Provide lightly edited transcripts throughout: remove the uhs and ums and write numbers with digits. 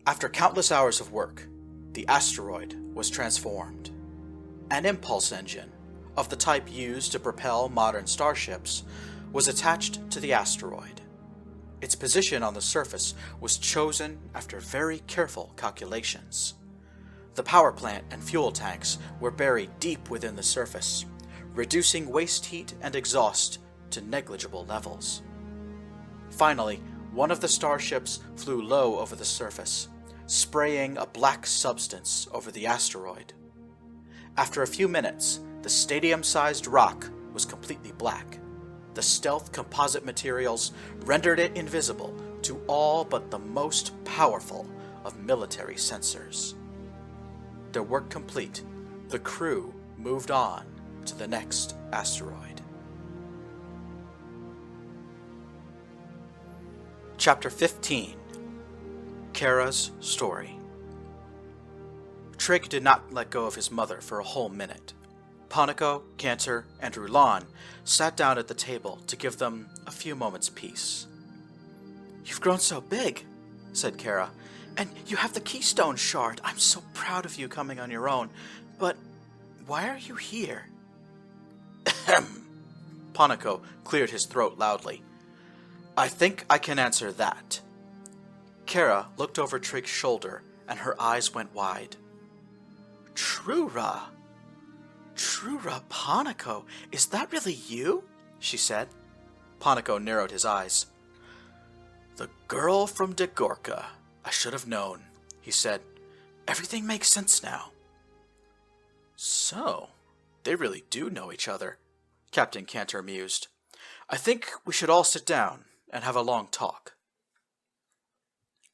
After countless hours of work, the asteroid was transformed. An impulse engine, of the type used to propel modern starships, was attached to the asteroid. Its position on the surface was chosen after very careful calculations. The power plant and fuel tanks were buried deep within the surface, reducing waste heat and exhaust to negligible levels. Finally, one of the starships flew low over the surface, spraying a black substance over the asteroid. After a few minutes, the stadium-sized rock was completely black. The stealth composite materials rendered it invisible to all but the most powerful of military sensors. Their work complete, the crew moved on to the next asteroid. Chapter 15. Caera's Story. Trig did not let go of his mother for a whole minute. Panico, Cantor, and Rulon sat down at the table to give them a few moments' peace. "You've grown so big," said Caera, "and you have the keystone shard. I'm so proud of you coming on your own. But why are you here?" Ahem. Panico cleared his throat loudly. "I think I can answer that." Caera looked over Trig's shoulder, and her eyes went wide. Trura Panico, is that really you?" she said. Panico narrowed his eyes. "The girl from Degorka. I should have known," he said. "Everything makes sense now." "So, they really do know each other," Captain Cantor mused. "I think we should all sit down and have a long talk."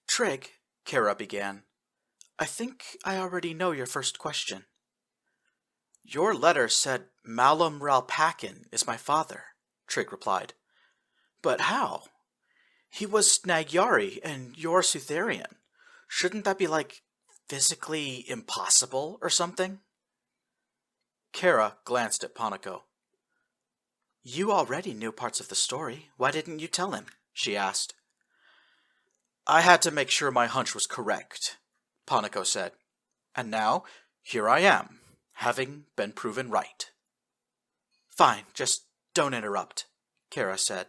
"Trig," Caera began, "I think I already know your first question." "Your letter said Malum Ralpakin is my father," Trig replied. "But how? He was Nagyari and you're Sutherian. Shouldn't that be like physically impossible or something?" Caera glanced at Panico. "You already knew parts of the story. Why didn't you tell him?" she asked. "I had to make sure my hunch was correct," Panico said. "And now, here I am, having been proven right." "Fine, just don't interrupt," Caera said.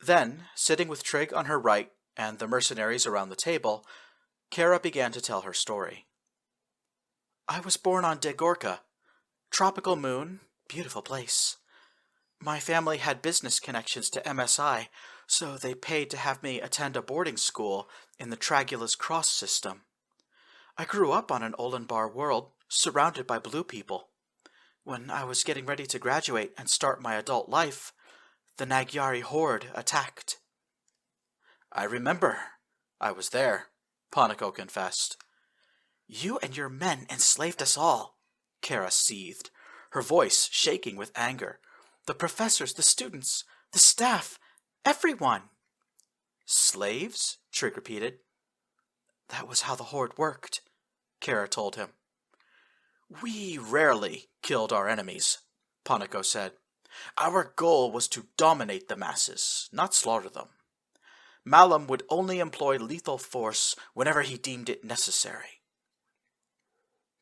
Then, sitting with Trig on her right and the mercenaries around the table, Caera began to tell her story. "I was born on Degorka. Tropical moon, beautiful place. My family had business connections to MSI, so they paid to have me attend a boarding school in the Tragula's Cross system. I grew up on an Olenbar world, surrounded by blue people. When I was getting ready to graduate and start my adult life, the Nagyari Horde attacked." "I remember. I was there," Panico confessed. "You and your men enslaved us all," Caera seethed, her voice shaking with anger. "The professors, the students, the staff, everyone." "Slaves?" Trig repeated. "That was how the Horde worked," Caera told him. "We rarely killed our enemies," Panico said. "Our goal was to dominate the masses, not slaughter them. Malum would only employ lethal force whenever he deemed it necessary."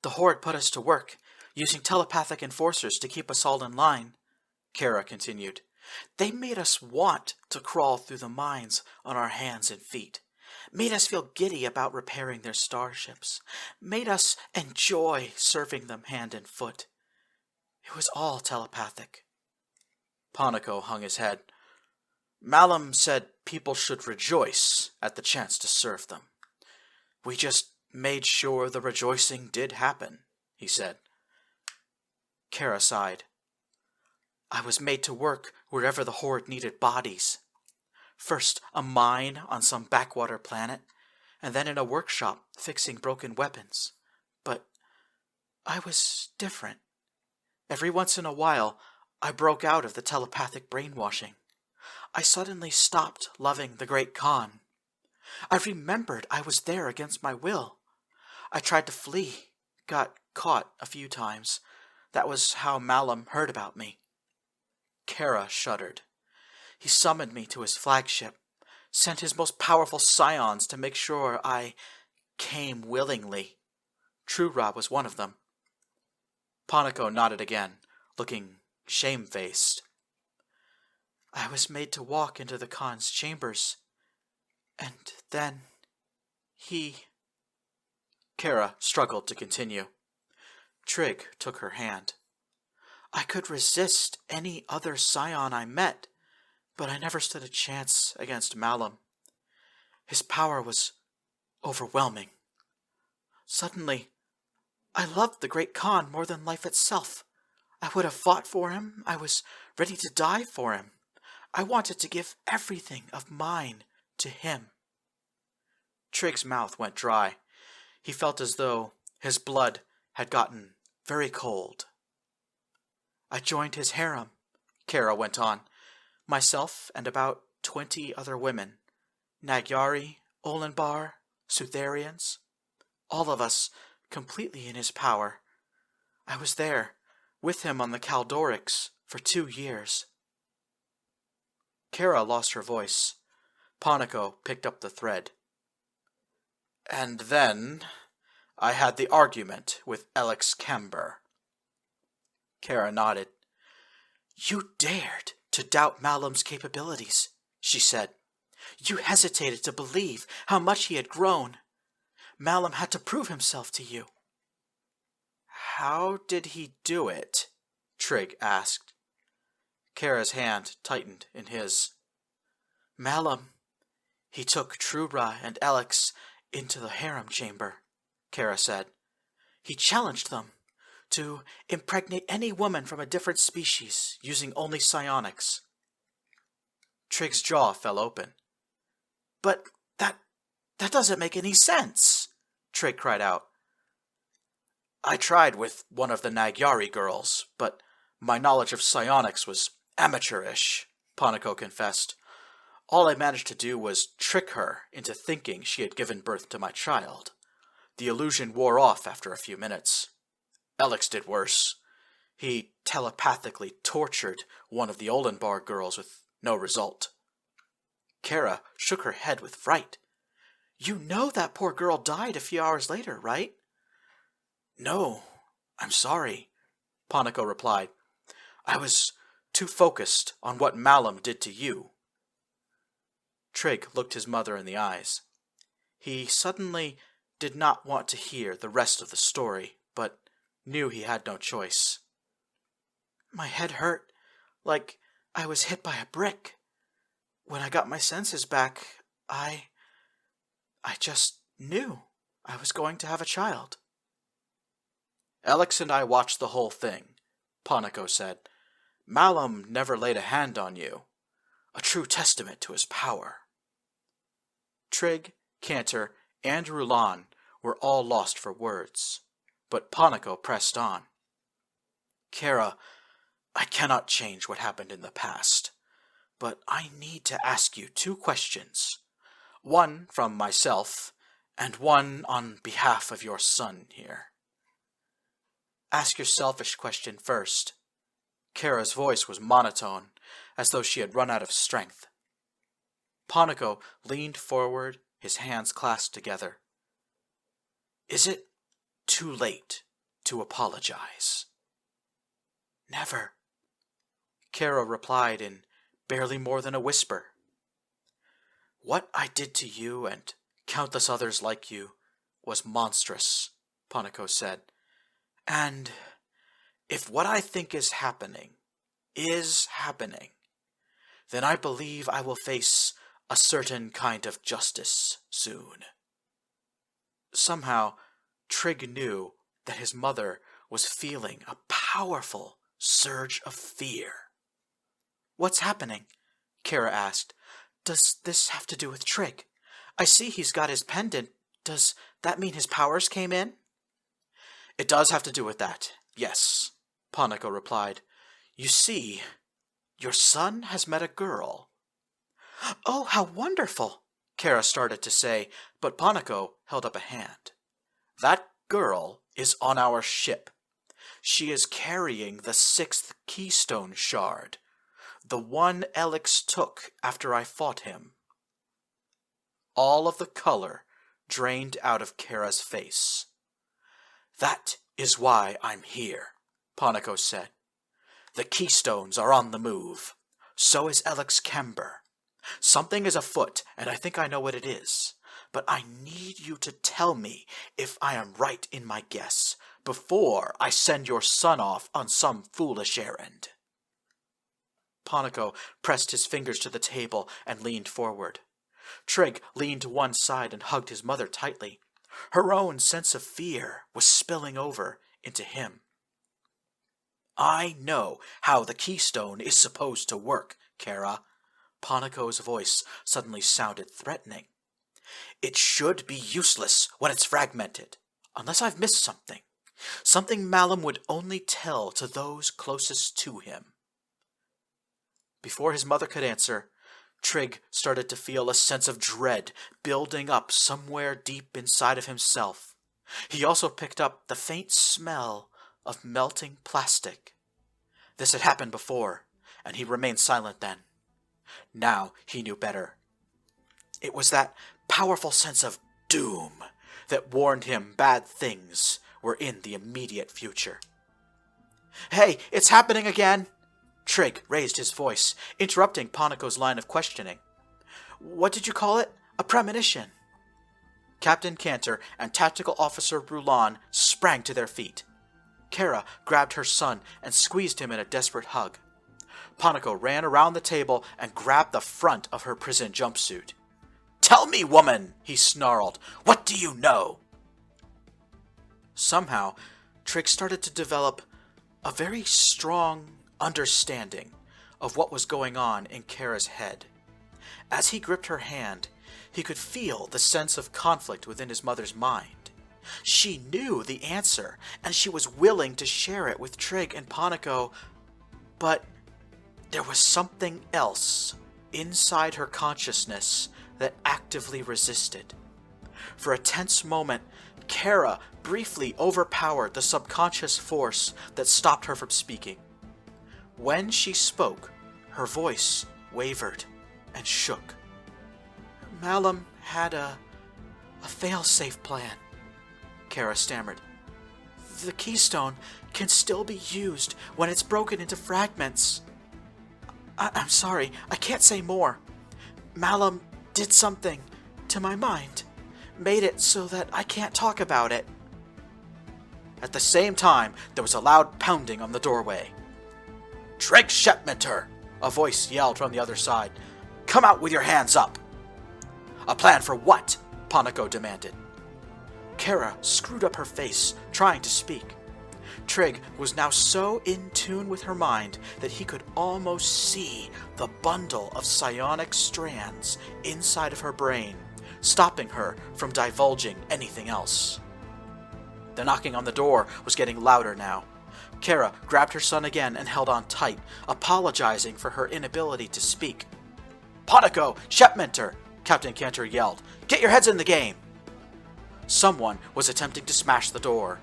"The Horde put us to work, using telepathic enforcers to keep us all in line," Caera continued. "They made us want to crawl through the mines on our hands and feet, made us feel giddy about repairing their starships, made us enjoy serving them hand and foot. It was all telepathic." Panico hung his head. "Malum said people should rejoice at the chance to serve them. We just made sure the rejoicing did happen," he said. Caera sighed. "I was made to work wherever the Horde needed bodies. First a mine on some backwater planet, and then in a workshop fixing broken weapons. But I was different. Every once in a while, I broke out of the telepathic brainwashing. I suddenly stopped loving the Great Khan. I remembered I was there against my will. I tried to flee, got caught a few times. That was how Malum heard about me." Caera shuddered. "He summoned me to his flagship, sent his most powerful scions to make sure I came willingly. Trura was one of them. Poniko nodded again, looking shamefaced. I was made to walk into the Khan's chambers, and then he... Caera struggled to continue. Trig took her hand. I could resist any other scion I met, but I never stood a chance against Malum. His power was overwhelming. Suddenly, I loved the great Khan more than life itself. I would have fought for him. I was ready to die for him. I wanted to give everything of mine to him. Trig's mouth went dry. He felt as though his blood had gotten very cold. I joined his harem, Caera went on. Myself and about 20 other women. Nagyari, Olenbar, Sutherians. All of us completely in his power. I was there, with him on the Kaldorix, for 2 years. Caera lost her voice. Poniko picked up the thread. And then I had the argument with Alex Camber. Caera nodded. You dared to doubt Malum's capabilities, she said. You hesitated to believe how much he had grown. Malum had to prove himself to you. How did he do it? Trig asked. Caera's hand tightened in his. Malum, he took Trura and Alex into the harem chamber, Caera said. He challenged them to impregnate any woman from a different species using only psionics. Trig's jaw fell open. But that doesn't make any sense, Trig cried out. I tried with one of the Nagyari girls, but my knowledge of psionics was amateurish, Poniko confessed. All I managed to do was trick her into thinking she had given birth to my child. The illusion wore off after a few minutes. Alex did worse. He telepathically tortured one of the Olenbar girls with no result. Caera shook her head with fright. You know that poor girl died a few hours later, right? No, I'm sorry, Poniko replied. I was too focused on what Malum did to you. Trig looked his mother in the eyes. He suddenly did not want to hear the rest of the story, but knew he had no choice. My head hurt, like I was hit by a brick. When I got my senses back, I just knew I was going to have a child. Alex and I watched the whole thing, Poniko said. Malum never laid a hand on you. A true testament to his power. Trig, Cantor, and Rulan were all lost for words, but Poniko pressed on. Caera, I cannot change what happened in the past, but I need to ask you 2 questions. One from myself, and one on behalf of your son here. Ask your selfish question first. Caera's voice was monotone, as though she had run out of strength. Poniko leaned forward, his hands clasped together. Is it too late to apologize? Never, Caera replied in barely more than a whisper. What I did to you and countless others like you was monstrous, Poniko said. And if what I think is happening, then I believe I will face a certain kind of justice soon. Somehow, Trig knew that his mother was feeling a powerful surge of fear. What's happening? Caera asked. Does this have to do with Trig? I see he's got his pendant. Does that mean his powers came in? It does have to do with that, yes, Poniko replied. You see, your son has met a girl. Oh, how wonderful, Caera started to say, but Poniko held up a hand. That girl is on our ship. She is carrying the 6th keystone shard, the one Alex took after I fought him. all of the color drained out of Caera's face. "That is why I'm here," Panico said. "The Keystones are on the move. So is Alex Kember. Something is afoot, and I think I know what it is. But I need you to tell me if I am right in my guess before I send your son off on some foolish errand." Panico pressed his fingers to the table and leaned forward. Trig leaned to one side and hugged his mother tightly. Her own sense of fear was spilling over into him. "I know how the Keystone is supposed to work, Caera." Panico's voice suddenly sounded threatening. "It should be useless when it's fragmented, unless I've missed something. Something Malum would only tell to those closest to him." Before his mother could answer, Trig started to feel a sense of dread building up somewhere deep inside of himself. He also picked up the faint smell of melting plastic. This had happened before, and he remained silent then. Now he knew better. It was that powerful sense of doom that warned him bad things were in the immediate future. "Hey, it's happening again!" Trig raised his voice, interrupting Panico's line of questioning. "What did you call it? A premonition?" Captain Cantor and Tactical Officer Roulan sprang to their feet. Caera grabbed her son and squeezed him in a desperate hug. Panico ran around the table and grabbed the front of her prison jumpsuit. "Tell me, woman!" he snarled. "What do you know?" Somehow, Trig started to develop a very strong understanding of what was going on in Caera's head. As he gripped her hand, he could feel the sense of conflict within his mother's mind. She knew the answer, and she was willing to share it with Trig and Panico, but there was something else inside her consciousness that actively resisted. For a tense moment, Caera briefly overpowered the subconscious force that stopped her from speaking. When she spoke, her voice wavered and shook. "Malum had a fail-safe plan," Caera stammered. "The Keystone can still be used when it's broken into fragments. I'm sorry, I can't say more. Malum did something to my mind, made it so that I can't talk about it." At the same time, there was a loud pounding on the doorway. "Trig Shepminter!" a voice yelled from the other side. "Come out with your hands up!" "A plan for what?" Panico demanded. Caera screwed up her face, trying to speak. Trig was now so in tune with her mind that he could almost see the bundle of psionic strands inside of her brain, stopping her from divulging anything else. The knocking on the door was getting louder now. Caera grabbed her son again and held on tight, apologizing for her inability to speak. "Panico! Shepminter!" Captain Cantor yelled. "Get your heads in the game!" Someone was attempting to smash the door.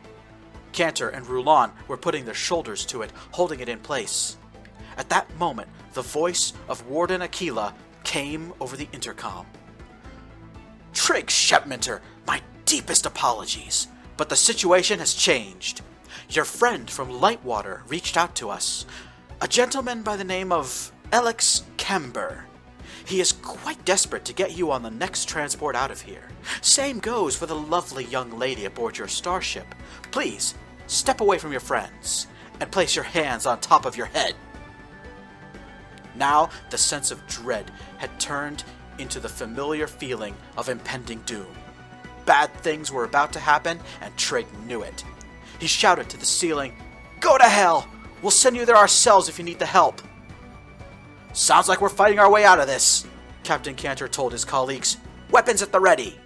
Cantor and Roulan were putting their shoulders to it, holding it in place. At that moment, the voice of Warden Aquila came over the intercom. "Trig Shepminter, my deepest apologies, but the situation has changed. Your friend from Lightwater reached out to us, a gentleman by the name of Alex Kember. He is quite desperate to get you on the next transport out of here. Same goes for the lovely young lady aboard your starship. Please, step away from your friends and place your hands on top of your head." Now the sense of dread had turned into the familiar feeling of impending doom. Bad things were about to happen, and Trig knew it. He shouted to the ceiling, "Go to hell! We'll send you there ourselves if you need the help." "Sounds like we're fighting our way out of this," Captain Cantor told his colleagues. "Weapons at the ready."